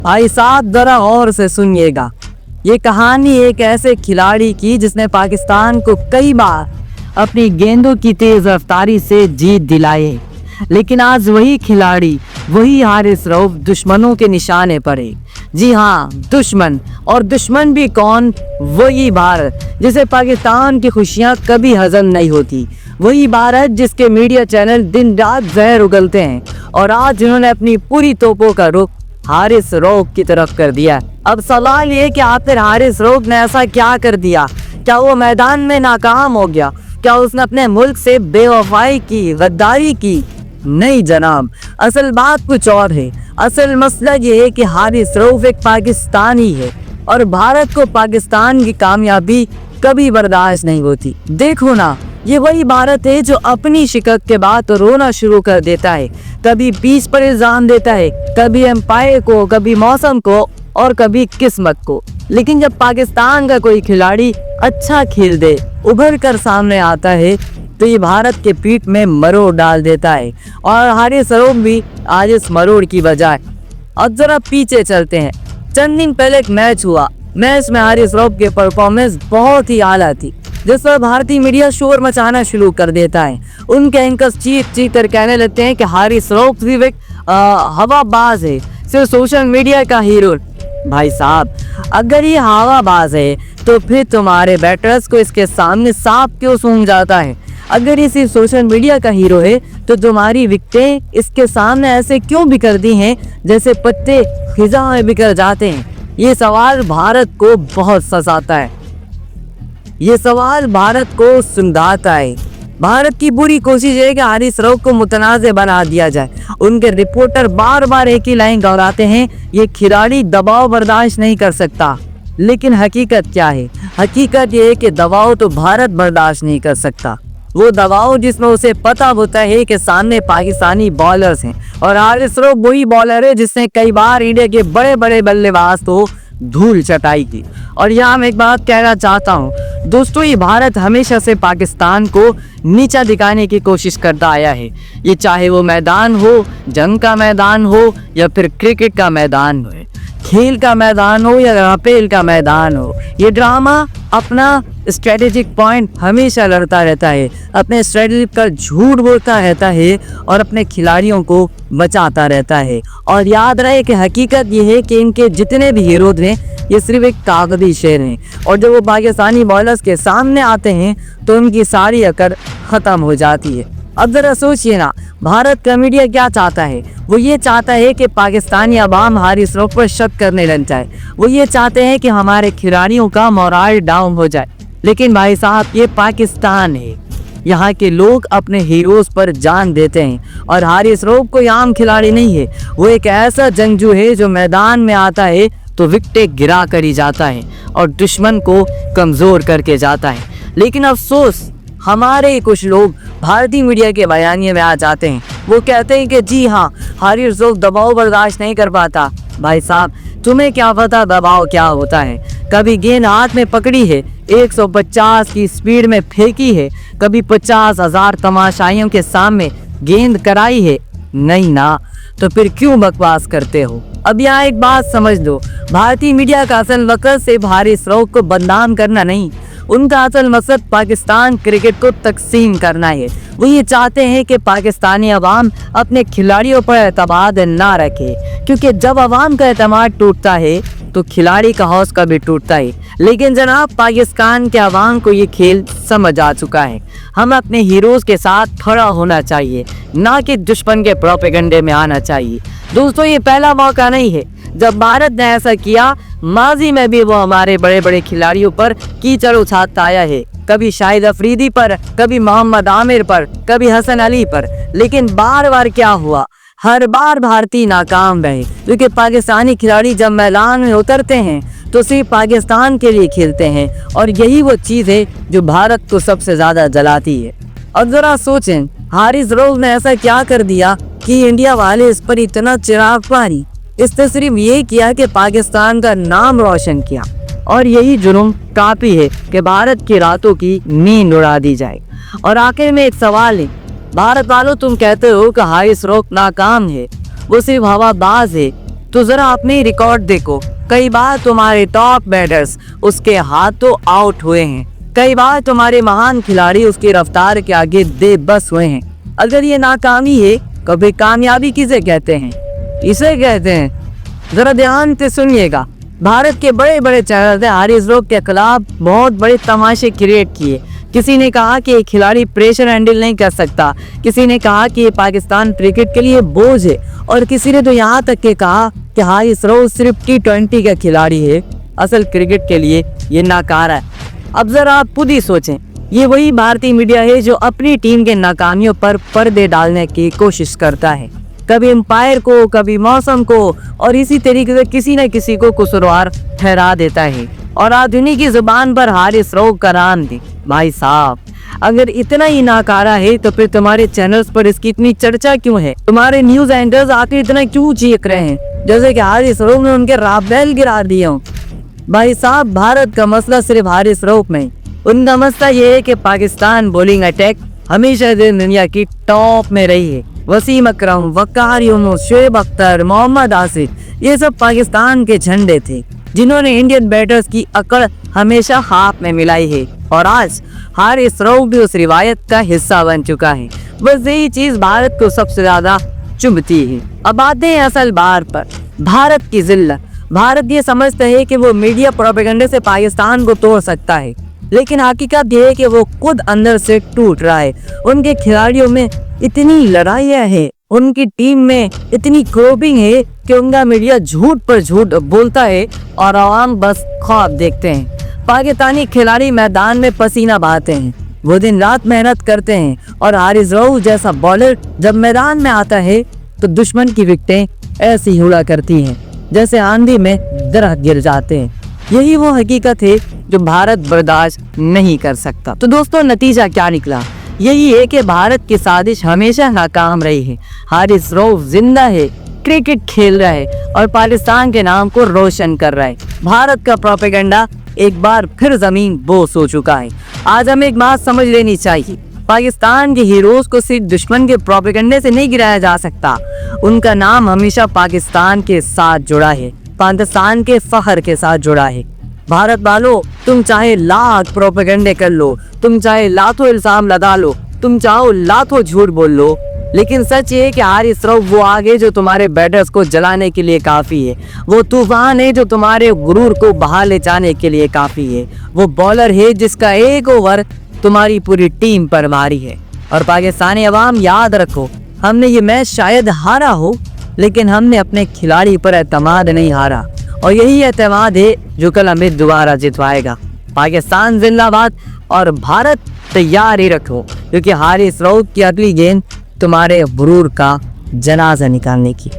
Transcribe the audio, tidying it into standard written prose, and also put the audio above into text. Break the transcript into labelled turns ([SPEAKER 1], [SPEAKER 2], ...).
[SPEAKER 1] भाई साहब जरा गौर से सुनिएगा। ये कहानी एक ऐसे खिलाड़ी की जिसने पाकिस्तान को कई बार अपनी गेंदों की तेज रफ्तारी से जीत दिलाई है, लेकिन आज वही खिलाड़ी, वही हारिस रऊफ दुश्मनों के निशाने पर है। जी हाँ, दुश्मन, और दुश्मन भी कौन? वही भारत, जिसे पाकिस्तान की खुशियाँ कभी हजम नहीं होती। वही भारत जिसके मीडिया चैनल दिन रात जहर उगलते हैं, और आज उन्होंने अपनी पूरी तोपों का रुख हारिस रऊफ की तरफ कर दिया। अब सवाल ये कि आखिर हारिस रऊफ ने ऐसा क्या कर दिया? क्या वो मैदान में नाकाम हो गया? क्या उसने अपने मुल्क से बेवफाई की, गद्दारी की? नहीं जनाब, असल बात कुछ और है। असल मसला ये है कि हारिस रऊफ एक पाकिस्तानी है, और भारत को पाकिस्तान की कामयाबी कभी बर्दाश्त नहीं होती। देखो ना, ये वही भारत है जो अपनी शिकस्त के बाद रोना शुरू कर देता है। कभी पीस पर इल्जाम देता है, कभी एम्पायर को, कभी मौसम को, और कभी किस्मत को। लेकिन जब पाकिस्तान का कोई खिलाड़ी अच्छा खेल दे, उभर कर सामने आता है, तो ये भारत के पीठ में मरोड़ डाल देता है। और हारिस रऊफ भी आज इस मरोड़ की बजाय। अब जरा पीछे चलते हैं। चंद दिन पहले एक मैच हुआ। मैच में हारिस रऊफ की परफॉर्मेंस बहुत ही आला थी, जिस पर भारतीय मीडिया शोर मचाना शुरू कर देता है। उनके एंकर्स चीख कर कहने लगते हैं कि हारिस रऊफ सिर्फ एक हवाबाज है, सिर्फ सोशल मीडिया का हीरो। भाई साहब, अगर ये हवाबाज है तो फिर तुम्हारे बैटर्स को इसके सामने सांप क्यों सूंघ जाता है? अगर ये सिर्फ सोशल मीडिया का हीरो है तो तुम्हारी विकेटें इसके सामने ऐसे क्यों बिखर दी हैं जैसे पत्ते खिजा में बिखर जाते हैं? ये सवाल भारत को बहुत सताता है। ये सवाल भारत को सुंदाता है। भारत की बुरी कोशिश है कि हारिस रऊफ को मुतनाज़ बना दिया जाए। उनके रिपोर्टर बार बार एक ही लाइन दोहराते हैं, ये खिलाड़ी दबाव बर्दाश्त नहीं कर सकता। लेकिन हकीकत क्या है? हकीकत ये है कि दबाव तो भारत बर्दाश्त नहीं कर सकता। वो दबाव जिसमें उसे पता होता है कि सामने पाकिस्तानी बॉलर्स हैं, और हारिस रऊफ वही बॉलर है जिसने कई बार इंडिया के बड़े बड़े बल्लेबाज को धूल चटाई की। और यहाँ मैं एक बात कहना चाहता हूँ दोस्तों, ये भारत हमेशा से पाकिस्तान को नीचा दिखाने की कोशिश करता आया है। ये चाहे वो मैदान हो, जंग का मैदान हो, या फिर क्रिकेट का मैदान हो, खेल का मैदान हो, या राफेल का मैदान हो, ये ड्रामा अपना स्ट्रेटेजिक पॉइंट हमेशा लड़ता रहता है, अपने स्ट्रेटेजी पर झूठ बोलता रहता है, और अपने खिलाड़ियों को बचाता रहता है। और याद रहे कि हकीकत ये है कि इनके जितने भी हीरो हैं, ये सिर्फ एक कागजी शेर हैं, और जब वो पाकिस्तानी बॉलर्स के सामने आते हैं तो उनकी सारी अकड़ ख़त्म हो जाती है। अब ज़रा सोचिए ना, भारत का मीडिया क्या चाहता है? वो ये चाहता है कि पाकिस्तानी अवाम हारिस रऊफ पर शक करने लग जाए। वो ये चाहते हैं कि हमारे खिलाड़ियों का मोराल डाउन हो जाए। लेकिन भाई साहब, ये पाकिस्तान है, यहाँ के लोग अपने हीरोज़ पर जान देते हैं, और हारिस रऊफ कोई आम खिलाड़ी नहीं है। वो एक ऐसा जंगजू है जो मैदान में आता है तो विकेटें गिरा कर ही जाता है, और दुश्मन को कमज़ोर करके जाता है। लेकिन अफसोस, हमारे कुछ लोग भारतीय मीडिया के बयानिए में आ जाते हैं। वो कहते हैं कि जी हाँ, हारिस रऊफ दबाव बर्दाश्त नहीं कर पाता। भाई साहब, तुम्हें क्या पता दबाव क्या होता है? कभी गेंद हाथ में पकड़ी है, 150 की स्पीड में फेंकी है, कभी 50,000 तमाशाइयों के सामने गेंद कराई है? नहीं ना, तो फिर क्यों बकवास करते हो? अब यहाँ एक बात समझ लो, भारतीय मीडिया का असल मकसद सिर्फ हारिस रऊफ को बदनाम करना नहीं, उनका असल मकसद पाकिस्तान क्रिकेट को तकसीम करना है। वो ये चाहते हैं कि पाकिस्तानी अवाम अपने खिलाड़ियों पर एतमाद ना रखे, क्योंकि जब अवाम का एतमाद टूटता है तो खिलाड़ी का हौसला भी टूटता है। लेकिन जनाब, पाकिस्तान के अवाम को ये खेल समझ आ चुका है। हम अपने हीरोज़ के साथ खड़ा होना चाहिए, ना कि दुश्मन के प्रोपेगेंडे में आना चाहिए। दोस्तों, ये पहला मौका नहीं है जब भारत ने ऐसा किया। माजी में भी वो हमारे बड़े बड़े खिलाड़ियों पर कीचड़ उछालता आया है, कभी शाहिद अफरीदी पर, कभी मोहम्मद आमिर पर, कभी हसन अली पर। लेकिन बार बार क्या हुआ? हर बार भारतीय नाकाम रहे, क्योंकि पाकिस्तानी खिलाड़ी जब मैदान में उतरते हैं तो सिर्फ पाकिस्तान के लिए खेलते हैं, और यही वो चीज़ है जो भारत को सबसे ज़्यादा जलाती है। अब ज़रा सोचें, हारिस रऊफ ने ऐसा क्या कर दिया कि इंडिया वाले इस पर इतना चिराग पानी? इसने सिर्फ ये किया कि पाकिस्तान का नाम रोशन किया, और यही जुर्म काफ़ी है कि भारत की रातों की नींद उड़ा दी जाए। और आखिर में एक सवाल है, भारत वालों, तुम कहते हो कि हारिस रऊफ नाकाम है, वो सिर्फ हवाबाज है, तो जरा अपने रिकॉर्ड देखो, कई बार तुम्हारे टॉप बैटर्स उसके हाथों आउट हुए हैं, कई बार तुम्हारे महान खिलाड़ी उसकी रफ्तार के आगे बेबस हुए हैं। अगर ये नाकामी है, कभी कामयाबी किसे कहते हैं? इसे कहते हैं, जरा ध्यान से सुनिएगा, भारत के बड़े बड़े चैनल ने हारिस रऊफ के खिलाफ बहुत बड़े तमाशे क्रिएट किए। किसी ने कहा कि एक खिलाड़ी प्रेशर हैंडल नहीं कर सकता, किसी ने कहा कि ये पाकिस्तान क्रिकेट के लिए बोझ है, और किसी ने तो यहाँ तक के कहा कि हारिस रऊफ सिर्फ T20 का खिलाड़ी है, असल क्रिकेट के लिए ये नाकारा है। अब जरा आप खुद ही सोचें, ये वही भारतीय मीडिया है जो अपनी टीम के नाकामियों पर पर्दे डालने की कोशिश करता है, कभी एम्पायर को, कभी मौसम को, और इसी तरीके से किसी न किसी को कसूरवार ठहरा देता है। और आधुनिक की जुबान पर हारिस रऊफ का नाम दी। भाई साहब, अगर इतना ही नाकारा है तो फिर तुम्हारे चैनल्स पर इसकी इतनी चर्चा क्यों है? तुम्हारे न्यूज एंकर्स आखिर इतना क्यों चीख रहे हैं जैसे कि हारिस रऊफ ने उनके राफेल गिरा दिए हों? भाई साहब, भारत का मसला सिर्फ हारिस रऊफ में, उनका मसला ये है कि पाकिस्तान बॉलिंग अटैक हमेशा दुनिया की टॉप में रही है। वसीम अकरम, वकार यूनुस, शोएब अख्तर, मोहम्मद आसिफ, ये सब पाकिस्तान के झंडे थे जिन्होंने इंडियन बैटर्स की अकड़ हमेशा हाथ में मिलाई है। और आज हारिस रऊफ भी उस रिवायत का हिस्सा बन चुका है। बस यही चीज भारत को सबसे ज्यादा चुभती है। अब आते हैं असल बात पर, भारत की जिल्लत। भारत ये समझता है कि वो मीडिया प्रोपेगेंडा से पाकिस्तान को तोड़ सकता है, लेकिन हकीकत ये है कि वो खुद अंदर से टूट रहा है। उनके खिलाड़ियों में इतनी लड़ाइयाँ हैं, उनकी टीम में इतनी क्रोपिंग है कि उनका मीडिया झूठ पर झूठ बोलता है और आवाम बस ख्वाब देखते हैं। पाकिस्तानी खिलाड़ी मैदान में पसीना बहाते हैं, वो दिन रात मेहनत करते हैं, और हारिस रऊफ जैसा बॉलर जब मैदान में आता है तो दुश्मन की विकेटें ऐसी उड़ा करती हैं जैसे आंधी में दरख्त गिर जाते हैं। यही वो हकीकत है जो भारत बर्दाश्त नहीं कर सकता। तो दोस्तों, नतीजा क्या निकला? यही है कि भारत की साजिश हमेशा नाकाम रही है। हारिस रऊफ जिंदा है, क्रिकेट खेल रहा है और पाकिस्तान के नाम को रोशन कर रहा है। भारत का प्रोपेगेंडा एक बार फिर जमीन बोस हो चुका है। आज हमें एक बात समझ लेनी चाहिए, पाकिस्तान के हीरोज को सिर्फ दुश्मन के प्रोपेगेंडे से नहीं गिराया जा सकता, उनका नाम हमेशा पाकिस्तान के साथ जुड़ा है, पाकिस्तान के फख्र के साथ जुड़ा है। भारत वालों, तुम चाहे लाख प्रोपेगेंडे कर लो, तुम चाहे लाखों इल्जाम लगा लो, तुम चाहो लाखों झूठ बोल लो, लेकिन सच ये है कि हारिस रऊफ वो आग है जो तुम्हारे बैटर्स को जलाने के लिए काफ़ी है, वो तूफान है जो तुम्हारे गुरूर को बहा ले जाने के लिए काफ़ी है, वो बॉलर है जिसका एक ओवर तुम्हारी पूरी टीम पर मारी है। और पाकिस्तानी अवाम, याद रखो, हमने ये मैच शायद हारा हो, लेकिन हमने अपने खिलाड़ी पर एतमाद नहीं हारा, और यही एतमाद है जो कल हमें दोबारा जितवाएगा। पाकिस्तान जिंदाबाद, और भारत तैयार ही रखो, क्योंकि हारिस रऊफ की अगली गेंद तुम्हारे गुरूर का जनाजा निकालने की।